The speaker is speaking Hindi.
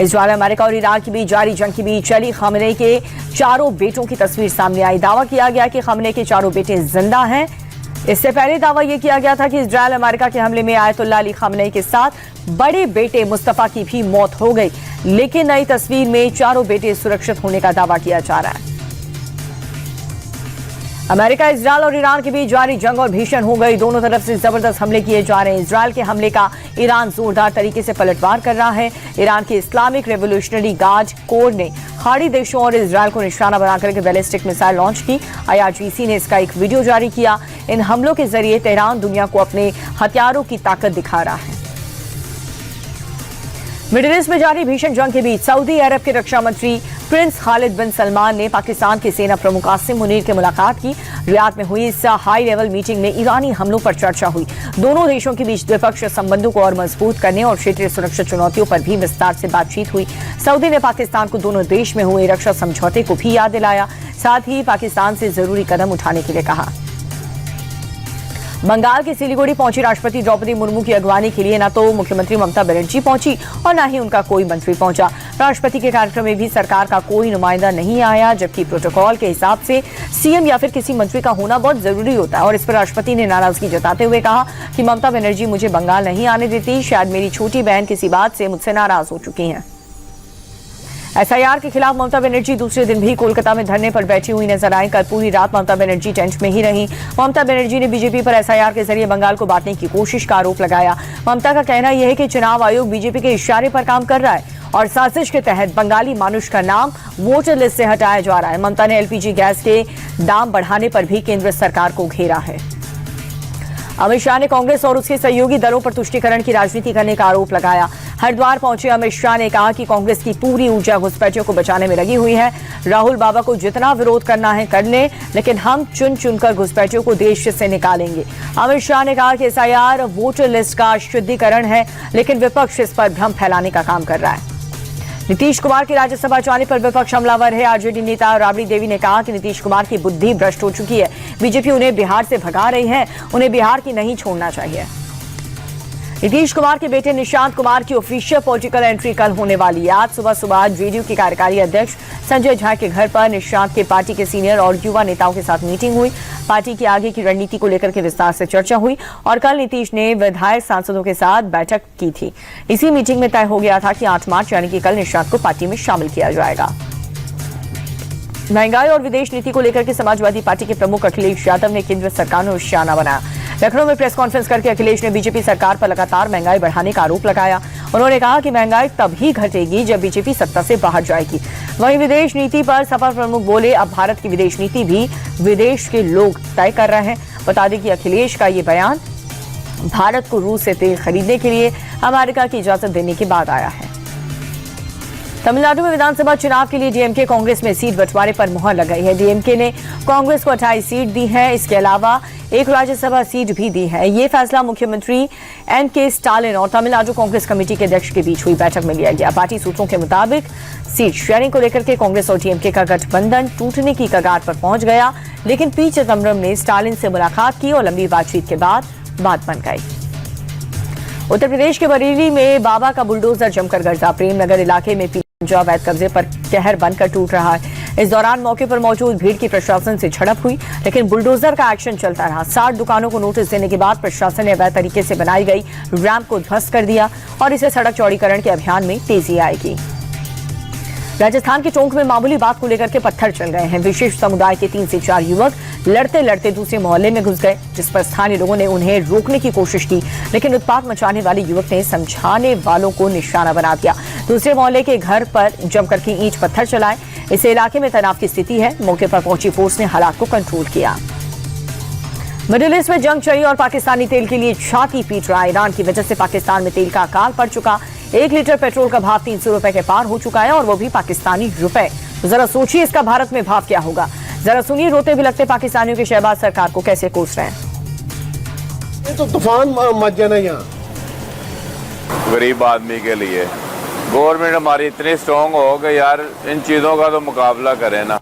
इजराइल, अमेरिका और ईरान के बीच जारी जंग के बीच अली खामेनी के चारों बेटों की तस्वीर सामने आई। दावा किया गया कि खामेनी के चारों बेटे जिंदा हैं। इससे पहले दावा यह किया गया था कि इजराइल अमेरिका के हमले में आयतुल्लाह अली खामेनी के साथ बड़े बेटे मुस्तफा की भी मौत हो गई, लेकिन नई तस्वीर में चारों बेटे सुरक्षित होने का दावा किया जा रहा है। अमेरिका, इजराइल और ईरान के बीच जारी जंग और भीषण हो गई। दोनों तरफ से जबरदस्त हमले किए जा रहे हैं। इजराइल के हमले का ईरान जोरदार तरीके से पलटवार कर रहा है। ईरान के इस्लामिक रेवोल्यूशनरी गार्ड कोर ने खाड़ी देशों और इजराइल को निशाना बनाकर के बैलिस्टिक मिसाइल लॉन्च की। IRGC ने इसका एक वीडियो जारी किया। इन हमलों के जरिए तेहरान दुनिया को अपने हथियारों की ताकत दिखा रहा है। मिडिल ईस्ट में जारी भीषण जंग के बीच सऊदी अरब के रक्षा मंत्री प्रिंस खालिद बिन सलमान ने पाकिस्तान के सेना प्रमुख आसिम मुनीर से मुलाकात की। रियाद में हुई इस हाई लेवल मीटिंग में ईरानी हमलों पर चर्चा हुई। दोनों देशों के बीच द्विपक्षीय संबंधों को और मजबूत करने और क्षेत्रीय सुरक्षा चुनौतियों पर भी विस्तार से बातचीत हुई। सऊदी ने पाकिस्तान को दोनों देश में हुए रक्षा समझौते को भी याद दिलाया, साथ ही पाकिस्तान से जरूरी कदम उठाने के लिए कहा। बंगाल के सिलीगुड़ी पहुंची राष्ट्रपति द्रौपदी मुर्मू की अगवानी के लिए न तो मुख्यमंत्री ममता बनर्जी पहुंची और न ही उनका कोई मंत्री पहुंचा। राष्ट्रपति के कार्यक्रम में भी सरकार का कोई नुमाइंदा नहीं आया, जबकि प्रोटोकॉल के हिसाब से सीएम या फिर किसी मंत्री का होना बहुत जरूरी होता है। और इस पर राष्ट्रपति ने नाराजगी जताते हुए कहा कि ममता बनर्जी मुझे बंगाल नहीं आने देती। शायद मेरी छोटी बहन किसी बात से मुझसे नाराज हो चुकी हैं। SIR के खिलाफ ममता बनर्जी दूसरे दिन भी कोलकाता में धरने पर बैठी हुई नजर आई। कल पूरी रात ममता बनर्जी टेंट में ही रही। ममता बनर्जी ने बीजेपी पर SIR के जरिए बंगाल को बांटने की कोशिश का आरोप लगाया। ममता का कहना यह है कि चुनाव आयोग बीजेपी के इशारे पर काम कर रहा है और साजिश के तहत बंगाली मानुष का नाम वोटर लिस्ट से हटाया जा रहा है। ममता ने LPG गैस के दाम बढ़ाने पर भी केंद्र सरकार को घेरा है। अमित शाह ने कांग्रेस और उसके सहयोगी दलों पर तुष्टीकरण की राजनीति करने का आरोप लगाया। हरिद्वार पहुंचे अमित शाह ने कहा कि कांग्रेस की पूरी ऊर्जा घुसपैठियों को बचाने में लगी हुई है। राहुल बाबा को जितना विरोध करना है कर ले, लेकिन हम चुन चुनकर घुसपैठियों को देश से निकालेंगे। अमित शाह ने कहा कि SIR वोटर लिस्ट का शुद्धिकरण है, लेकिन विपक्ष इस पर भ्रम फैलाने का काम कर रहा है। नीतीश कुमार के राज्यसभा जाने पर विपक्ष हमलावर है। RJD नेता राबड़ी देवी ने कहा कि नीतीश कुमार की बुद्धि भ्रष्ट हो चुकी है। बीजेपी उन्हें बिहार से भगा रही है, उन्हें बिहार की नहीं छोड़ना चाहिए। नीतीश कुमार के बेटे निशांत कुमार की ऑफिशियल पॉलिटिकल एंट्री कल होने वाली है। आज सुबह JDU के कार्यकारी अध्यक्ष संजय झा के घर पर निशांत के पार्टी के सीनियर और युवा नेताओं के साथ मीटिंग हुई। पार्टी की आगे की रणनीति को लेकर के विस्तार से चर्चा हुई और कल नीतीश ने विधायक सांसदों के साथ बैठक की थी। इसी मीटिंग में तय हो गया था कि 8 मार्च यानी कि कल निशांत को पार्टी में शामिल किया जाएगा। महंगाई और विदेश नीति को लेकर के समाजवादी पार्टी के प्रमुख अखिलेश यादव ने केंद्र सरकार को निशाना बनाया। लखनऊ में प्रेस कॉन्फ्रेंस करके अखिलेश ने बीजेपी सरकार पर लगातार महंगाई बढ़ाने का आरोप लगाया। उन्होंने कहा कि महंगाई तभी घटेगी जब बीजेपी सत्ता से बाहर जाएगी। वहीं विदेश नीति पर सपा प्रमुख बोले, अब भारत की विदेश नीति भी विदेश के लोग तय कर रहे हैं। बता दें कि अखिलेश का ये बयान भारत को रूस से तेल खरीदने के लिए अमेरिका की इजाजत देने के बाद आया है। तमिलनाडु में विधानसभा चुनाव के लिए DMK कांग्रेस में सीट बंटवारे पर मुहर लगाई है। DMK ने कांग्रेस को 28 सीट दी है। इसके अलावा एक राज्यसभा सीट भी दी है। ये फैसला मुख्यमंत्री NK स्टालिन और तमिलनाडु कांग्रेस कमेटी के अध्यक्ष के बीच हुई बैठक में लिया गया। पार्टी सूत्रों के मुताबिक सीट शेयरिंग को लेकर के कांग्रेस और DMK का गठबंधन टूटने की कगार पर पहुंच गया, लेकिन पी चिदम्बरम ने स्टालिन से मुलाकात की और लंबी बातचीत के बाद बात बन गई। उत्तर प्रदेश के बरेली में बाबा का बुलडोजर जमकर गिरा। प्रेमनगर इलाके में गांजा अवैध कब्जे पर कहर बनकर टूट रहा है। इस दौरान मौके पर मौजूद भीड़ की प्रशासन से झड़प हुई, लेकिन बुलडोजर का एक्शन चलता रहा। 60 दुकानों को नोटिस देने के बाद प्रशासन ने अवैध तरीके से बनाई गई रैंप को ध्वस्त कर दिया और इसे सड़क चौड़ीकरण के अभियान में तेजी आएगी। राजस्थान के टोंक में मामूली बात को लेकर के पत्थर चल गए हैं। विशेष समुदाय के 3 से 4 युवक लड़ते लड़ते दूसरे मोहल्ले में घुस गए, जिस पर स्थानीय लोगों ने उन्हें रोकने की कोशिश की, लेकिन उत्पात मचाने वाले युवक ने समझाने वालों को निशाना बना दिया। दूसरे मोहल्ले के घर पर जमकर के ईंट पत्थर चलाए। इससे इलाके में तनाव की स्थिति है। मौके पर पहुंची फोर्स ने हालात को कंट्रोल किया। मिडिल ईस्ट में जंग चढ़ी और पाकिस्तानी तेल के लिए छाती पीट रहा है। ईरान की वजह से पाकिस्तान में तेल का अकाल पड़ चुका। 1 लीटर पेट्रोल का भाव 300 रुपए के पार हो चुका है और वो भी पाकिस्तानी रुपए। तो जरा सोचिए इसका भारत में भाव क्या होगा। जरा सुनिए रोते भी लगते पाकिस्तानियों के शहबाज सरकार को कैसे कोस रहे हैं। ये तो तूफान मच जाना यहाँ गरीब आदमी के लिए। गवर्नमेंट हमारी इतनी स्ट्रांग हो कि यार इन चीज़ों का तो मुकाबला करें ना।